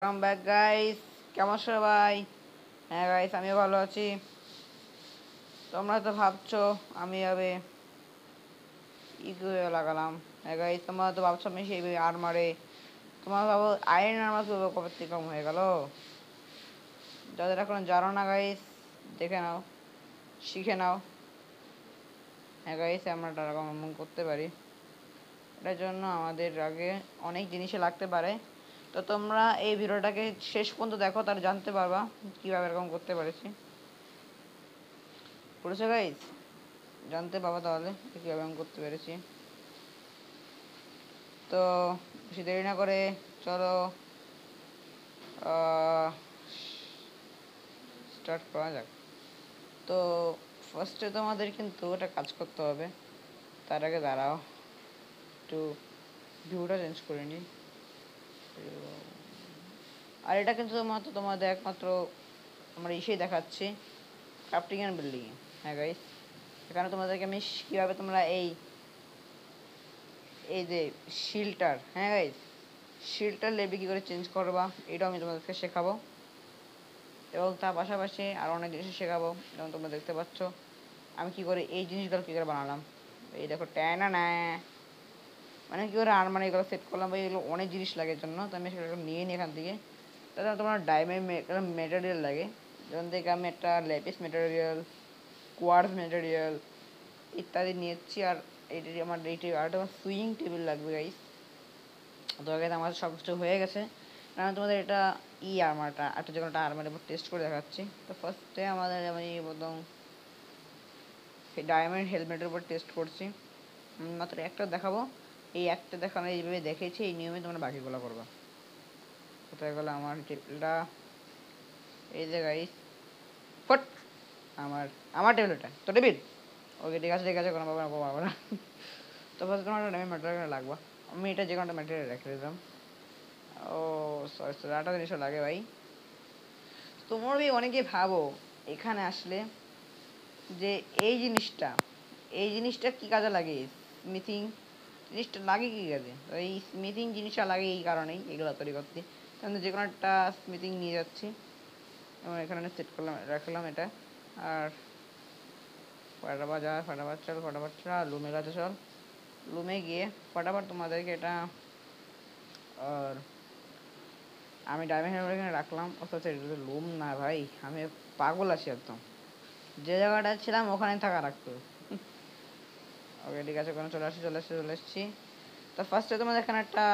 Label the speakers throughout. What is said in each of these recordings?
Speaker 1: Come back guys, কেমন সবাই? হ্যাঁ গাইস, আমিও ভালো আছি। তোমরা তো ভাবছো আমি এভাবে ইগুয়ে লাগালাম। হ্যাঁ গাইস, তোমরা তো ভাবছো আমি সেই আর্মারে, তোমরা ভাবো আয়রন আর্মার কবে থেকে কম হয়ে গেল। যাদের এখন জানো না গাইস, দেখে নাও, শিখে নাও। হ্যাঁ গাইস, আমরা এরকম এমন করতে পারি। এটার জন্য আমাদের আগে অনেক জিনিসে লাগতে পারে। তো তোমরা এই ভিডিওটাকে শেষ পর্যন্ত দেখো, তাহলে জানতে পারবা কীভাবে এরকম করতে পারছি। বুঝেছো গাইস? জানতে পারবা তাহলে কীভাবে আমি করতে পেরেছি। তো বেশি দেরি না করে চলো স্টার্ট করা যাক। তো ফার্স্টে তোমাদের কিন্তু একটা কাজ করতে হবে। তার আগে দাঁড়াও, একটু ভিউটা চেঞ্জ করে নিই। আর এটা কিন্তু তোমাদের একমাত্র আমরা ইসেই দেখাচ্ছি, ক্রাফটিং অ্যান্ড বিল্ডিংয়ে। হ্যাঁ গাইস, এখানে তোমাদেরকে আমি কীভাবে তোমরা এই এই যে শিলটার, হ্যাঁ গাইস, শিলটার লেভেল কী করে চেঞ্জ করবা এটাও আমি তোমাদেরকে শেখাবো। এবং তার পাশাপাশি আরও অনেক জিনিস শেখাবো। যেমন তোমরা দেখতে পাচ্ছ আমি কী করে এই জিনিসগুলো কী করে বানালাম। এই দেখো ট্যানা না, মানে কী করে আর্মার এগুলো সেট করলাম। ভাই এগুলো অনেক জিনিস লাগে এর জন্য, তো আমি সেগুলো নিয়ে নিই এখান থেকে। তাছাড়া তোমার ডায়মন্ড মেটেরিয়াল লাগে, যেমন থেকে আমি একটা ল্যাপিস মেটেরিয়াল, কোয়ার্টজ মেটেরিয়াল ইত্যাদি নিয়েছি। আর এইটি আমার আর আমার সুইং টেবিল লাগবে গাইস। তো আগে আমার সব কিছু হয়ে গেছে। আমি তোমাদের এটা আর্মারটা একটা যে কোনো একটা আর্মারের উপর টেস্ট করে দেখাচ্ছি। তো ফার্স্টে আমাদের আমি প্রথম ডায়মন্ড হেলমেটের উপর টেস্ট করছি। মাত্র একটা দেখাবো, এই একটা দেখানো এইভাবে দেখেছি, এই নিয়মে তোমরা বাকিগুলো করবা। কোথায় গেলো আমার টেবিলটা? এই যে গাইস, ফট, আমার আমার টেবিল, এটা তো টেবিল। ওকে ঠিক আছে ঠিক আছে, কোনো পাবো না। তো ফার্স্ট তোমার ডায়মন্ড ম্যাটেরিয়াল লাগবা। আমি এটা যে কোনো ম্যাটেরিয়াল রেখে দিলাম। ও সরি সরি, আটা জিনিসও লাগে ভাই। তোমরা অনেকে ভাবো এখানে আসলে যে এই জিনিসটা কি কাজে লাগে, স্মিথিং জিনিসটা লাগে কি কাজে। এই স্মিথিং জিনিসটা লাগে এই কারণেই এগুলো তৈরি করতে। কারণ যে কোনো একটা স্মিথিং নিয়ে যাচ্ছি এবং এখানে সেট করলাম, রাখলাম এটা। আর ফটাফট চল, ফটাফট চল লুমে কাছে চল, লুমে গিয়ে ফটাফট তোমাদেরকে এটা। আর আমি ডায়মন্ড হেলমেট এখানে রাখলাম। অথচ এটা লুম না ভাই, আমি পাগল আছি একদম। যে জায়গাটা ছিলাম ওখানে থাকা রাখতো। ওকে ঠিক আছে, ওখানে চলে এসেছি। তো ফার্স্টে তোমাদের এখানে একটা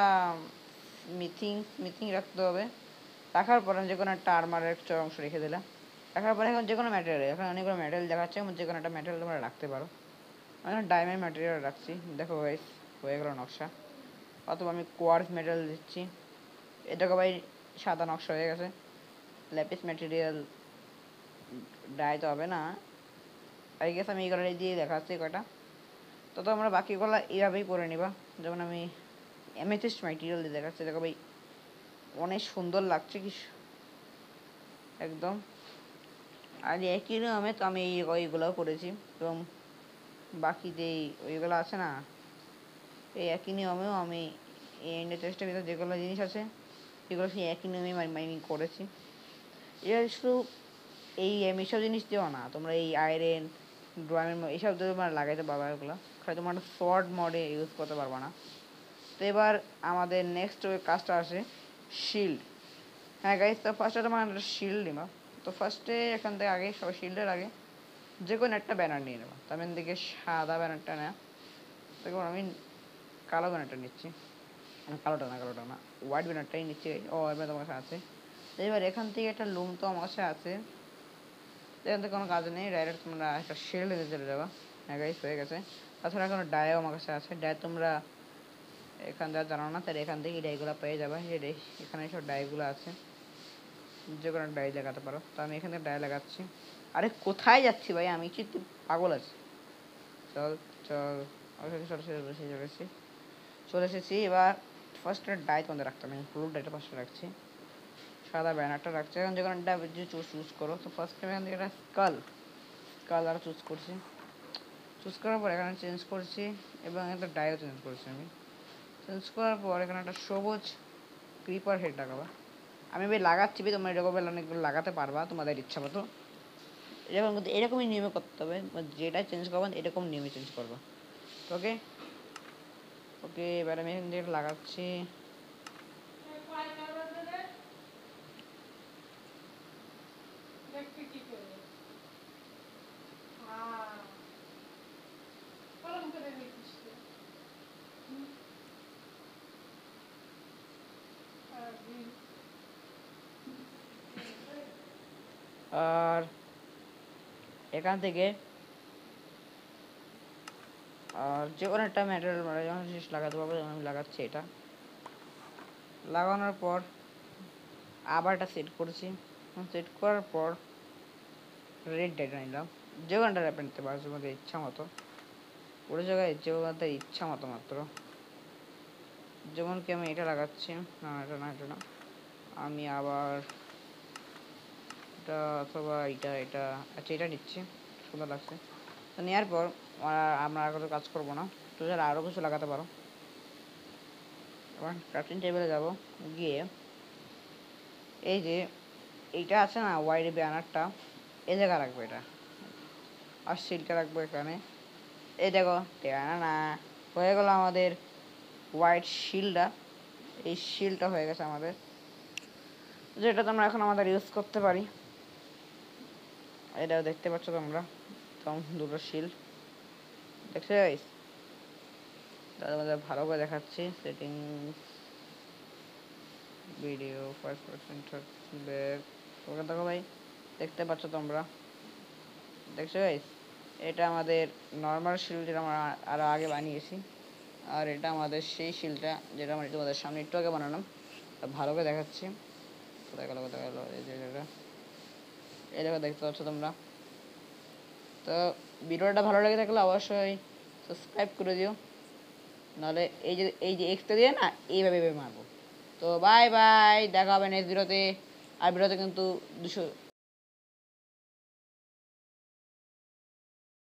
Speaker 1: স্মিথিং রাখতে হবে। রাখার পর যে কোনো একটা আর্মারের একটা অংশ রেখে দিলাম। রাখার পরে এখন যে কোনো ম্যাটেরিয়াল, এখন অনেকগুলো ম্যাটেরিয়াল দেখাচ্ছে, যে কোনো একটা ম্যাটেরিয়াল তোমরা রাখতে পারো। আমি এখন ডায়মন্ড ম্যাটেরিয়াল রাখছি, দেখো গাইস হয়ে গেল নকশা। অথবা আমি কোয়ার্টজ মেটেরিয়াল দিচ্ছি, এটাকে ভাই সাদা নকশা হয়ে গেছে। ল্যাপিস ম্যাটেরিয়াল ডাই তো হবে না, আই গেস আমি এইগুলো দিয়ে দেখাচ্ছি কয়টা। তো তোমরা বাকিগুলো এইভাবেই করে নিবা। যেমন আমি অ্যামেথিস্ট ম্যাটেরিয়াল দিয়ে দেখাচ্ছি, দেখো ভাই অনেক সুন্দর লাগছে কি একদম। আর একই নিয়মে তো আমি ওইগুলোও করেছি। এবং বাকি যেই ওইগুলো আছে না, এই একই নিয়মেও আমি এই এন্ডের চেষ্টার ভিতরে যেগুলো জিনিস আছে এগুলো সেই একই নিয়মে আমি করেছি। এটা শুধু আমি সব জিনিস দিও না, তোমরা এই আয়রন ড্রয়ামের এইসব দিয়ে তোমরা লাগাইতে পারবা। এগুলো খালি তোমার শর্ট মোডে ইউজ করতে পারবা না। তো এবার আমাদের নেক্সট ওই কাজটা আসে শিল্ড। হ্যাঁ গাইস, তো ফার্স্টে তোমার একটা শিল্ড নিবা। তো ফার্স্টে এখান থেকে আগে সবাই শিল্ডের আগে যে কোনো একটা ব্যানার নিয়ে নেবা। তো আমি দিকে সাদা ব্যানারটা নেওয়া, দেখুন আমি কালো ব্যানারটা নিচ্ছি। কালোটা না, হোয়াইট ব্যানারটাই নিচ্ছি। ও এবার তোমার কাছে আছে। তো এবার এখান থেকে একটা লুম তো আমার কাছে আছে, এখান থেকে কোনো কাজ নেই, ডাইরেক্ট তোমরা একটা শিল্ড দিতে চলে যাবা। হ্যাঁ গাইস হয়ে গেছে। তাছাড়া কোনো ডায়ও আমার কাছে আছে, ডায় তোমরা এখান থেকে জানো না, তাহলে এখান থেকে ডাইগুলো পেয়ে যাবে। এখানে সব ডাইগুলো আছে, যে কোনো ডাই লাগাতে পারো। তো আমি এখানে ডাই লাগাচ্ছি। আরে কোথায় যাচ্ছি ভাই, আমি কি পাগল আছি? চল চল, চলে এসেছি। এবার ফার্স্ট ডাই তোমাদের রাখতে হবে, আমি হলুদ ডাইটা ফার্স্টে রাখছি, সাদা ব্যানারটা রাখছি। এখন যে কোনো একটা চুজ করো। তো ফার্স্ট টাইম এখান থেকে একটা কালার চুজ করছি। চুজ করার পর এখানে চেঞ্জ করছি এবং একটা ডাইও চেঞ্জ করছি। আমি চেঞ্জ করার পর এখানে একটা সবুজ ক্রিপার হেড লাগাবা। আমি ভাই লাগাচ্ছি, তোমরা এরকম অনেকগুলো লাগাতে পারবা তোমাদের ইচ্ছা মতো। এরকম কিন্তু এরকমই নিয়মে করতে হবে, যেটা চেঞ্জ করবেন এরকম নিয়মে চেঞ্জ করবা। ওকে ওকে, এবার আমি এখান থেকে লাগাচ্ছি। আর এখান থেকে আর যে কোনো একটা ম্যাটেরিয়াল মানে যখন জিনিস লাগাতে পারবো, যেমন আমি লাগাচ্ছি এটা। লাগানোর পর আবার এটা সেট করছি। সেট করার পর রেড ডেটা নিলাম, যে কোনোটা র্যাপ নিতে পারো তোমাদের ইচ্ছা মতো, পুরো জায়গায় যে কোনোটা ইচ্ছা মতো মাত্র। যেমন কি আমি এটা লাগাচ্ছি, না এটা না, এটা না, আমি আবার এটা অথবা এটা এটা, আচ্ছা এটা নিচ্ছি, সুন্দর লাগছে। তো নেওয়ার পর আমরা আর কোনো কাজ করবো না, তো যারা আরও কিছু লাগাতে পারো। এবার ক্রাফটিং টেবিলে যাব, গিয়ে এই যে এইটা আছে না ওয়াইড ব্যানারটা, এই জায়গা রাখবো এটা, আর শিলটা রাখবো এখানে। এই দেখো না হয়ে গেল আমাদের হোয়াইট শিলটা। এই শিলটা হয়ে গেছে আমাদের, যেটা তোমরা এখন আমাদের ইউজ করতে পারি। এটাও দেখতে পাচ্ছ তোমরা, দুটো শিল দেখছো গাইস? তাদের ভালো করে দেখাচ্ছি, সেটিংস, ভিডিও 5% ব্যাক, ওকে দেখো ভাই, দেখতে পাচ্ছ তোমরা, দেখছো গাইস? এটা আমাদের নর্মাল শিল যেটা আমরা আরও আগে বানিয়েছি, আর এটা আমাদের সেই শিলটা যেটা আমরা তোমাদের সামনে একটু আগে বানালাম। ভালো করে দেখাচ্ছি, কোথায় গেল কোথায় গেল, এই যে এটা, এই জায়গা দেখতে পাচ্ছ তোমরা। তো ভিডিওটা ভালো লেগে থাকলে অবশ্যই সাবস্ক্রাইব করে দিও, নাহলে এই যে এক্সটা দিয়ে না এইভাবে মারবো। তো বাই বাই, দেখা হবে নেক্সট ভিডিওতে। আর ভিডিওতে কিন্তু 200